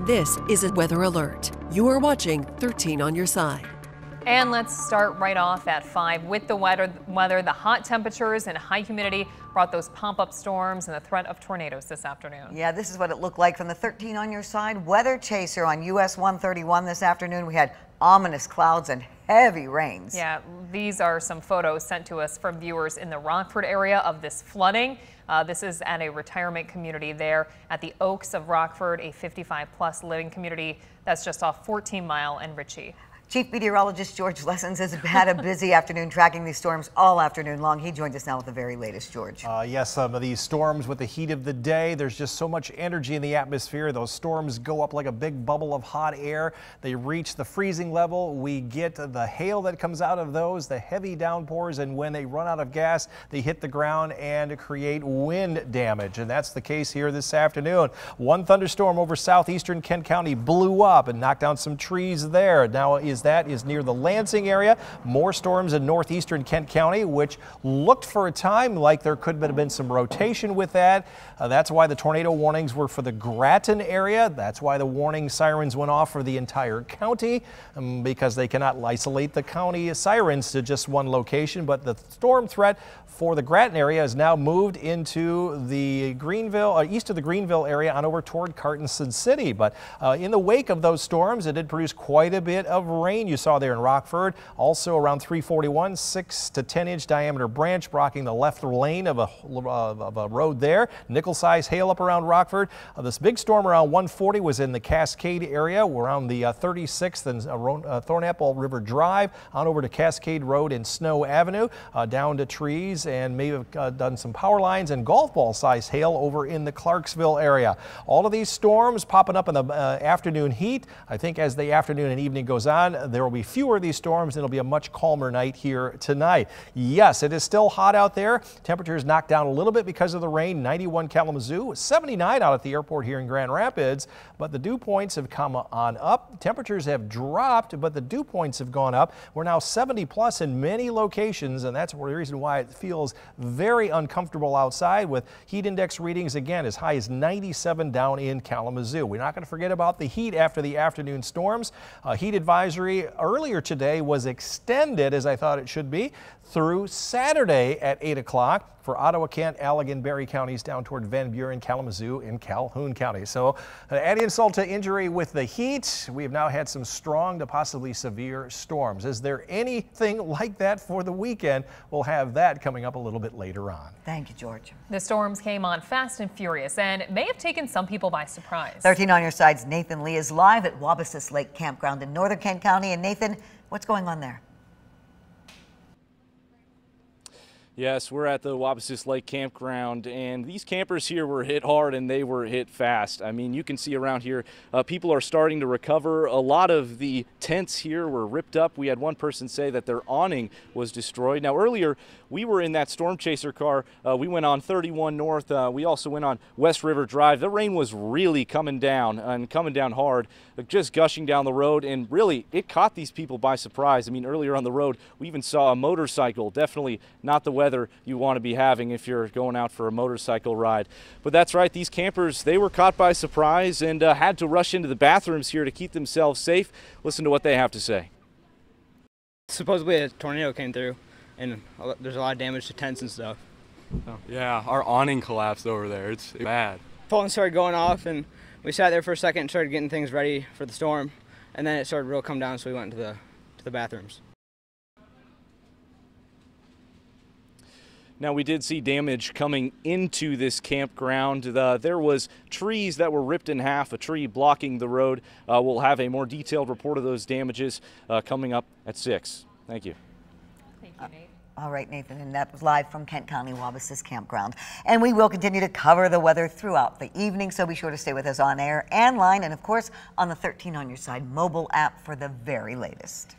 This is a weather alert. You are watching 13 on your side. And let's start right off at 5 with the weather. The hot temperatures and high humidity brought those pop-up storms and the threat of tornadoes this afternoon. Yeah, this is what it looked like from the 13 on your side weather chaser on US 131 this afternoon. We had ominous clouds and heavy rains. Yeah, these are some photos sent to us from viewers in the Rockford area of this flooding. This is at a retirement community there at the Oaks of Rockford, a 55-plus living community that's just off 14 Mile and Ritchie. Chief Meteorologist George Lessons has had a busy afternoon tracking these storms all afternoon long. He joins us now with the very latest, George. Yes, some of these storms with the heat of the day, there's just so much energy in the atmosphere. Those storms go up like a big bubble of hot air. They reach the freezing level. We get the hail that comes out of those, the heavy downpours, and when they run out of gas, they hit the ground and create wind damage. And that's the case here this afternoon. One thunderstorm over southeastern Kent County blew up and knocked down some trees there. Now that is near the Lansing area. More storms in northeastern Kent County, which looked for a time like there could have been some rotation with that. That's why the tornado warnings were for the Grattan area. That's why the warning sirens went off for the entire county, because they cannot isolate the county sirens to just one location. But the storm threat for the Grattan area is now moved into the Greenville, east of the Greenville area on over toward Carson City. But in the wake of those storms, it did produce quite a bit of rain. You saw there in Rockford. Also around 341, 6 to 10 inch diameter branch blocking the left lane of a road there. Nickel-sized hail up around Rockford. This big storm around 140 was in the Cascade area around the 36th and Thornapple River Drive on over to Cascade Road and Snow Avenue, down to trees, and may have done some power lines and golf ball sized hail over in the Clarksville area. All of these storms popping up in the afternoon heat. I think as the afternoon and evening goes on, there will be fewer of these storms, and it'll be a much calmer night here tonight. Yes, it is still hot out there. Temperatures knocked down a little bit because of the rain. 91 Kalamazoo, 79 out at the airport here in Grand Rapids, but the dew points have come on up. Temperatures have dropped, but the dew points have gone up. We're now 70 plus in many locations, and that's the reason why it feels very uncomfortable outside, with heat index readings again as high as 97 down in Kalamazoo. We're not going to forget about the heat after the afternoon storms. Heat advisory earlier today was extended, as I thought it should be, through Saturday at 8 o'clock for Ottawa, Kent, Allegan, Barry counties down toward Van Buren, Kalamazoo, and Calhoun County. So adding insult to injury with the heat, we have now had some strong to possibly severe storms. Is there anything like that for the weekend? We'll have that coming up a little bit later on. Thank you, George. The storms came on fast and furious and may have taken some people by surprise. 13 on your side's Nathan Lee is live at Wabassis Lake Campground in northern Kent County. And Nathan, what's going on there? Yes, we're at the Wabassis Lake Campground, and these campers here were hit hard and they were hit fast. I mean, you can see around here, people are starting to recover. A lot of the tents here were ripped up. We had one person say that their awning was destroyed. Now, earlier, we were in that storm chaser car. We went on 31 North. We also went on West River Drive. The rain was really coming down and coming down hard, just gushing down the road, and really, it caught these people by surprise. I mean, earlier on the road, we even saw a motorcycle. Definitely not the weather you want to be having if you're going out for a motorcycle ride. But that's right, these campers, they were caught by surprise and had to rush into the bathrooms here to keep themselves safe. Listen to what they have to say. Supposedly a tornado came through and there's a lot of damage to tents and stuff. So. Yeah, our awning collapsed over there. It's bad. Phone started going off and we sat there for a second and started getting things ready for the storm, and then it started to really come down, so we went to the bathrooms. Now, we did see damage coming into this campground. There was trees that were ripped in half, a tree blocking the road. We'll have a more detailed report of those damages coming up at 6. Thank you. Thank you, Nate. All right, Nathan, and that was live from Kent County Wabassis Campground. And we will continue to cover the weather throughout the evening, so be sure to stay with us on air and line, and of course on the 13 on your side mobile app for the very latest.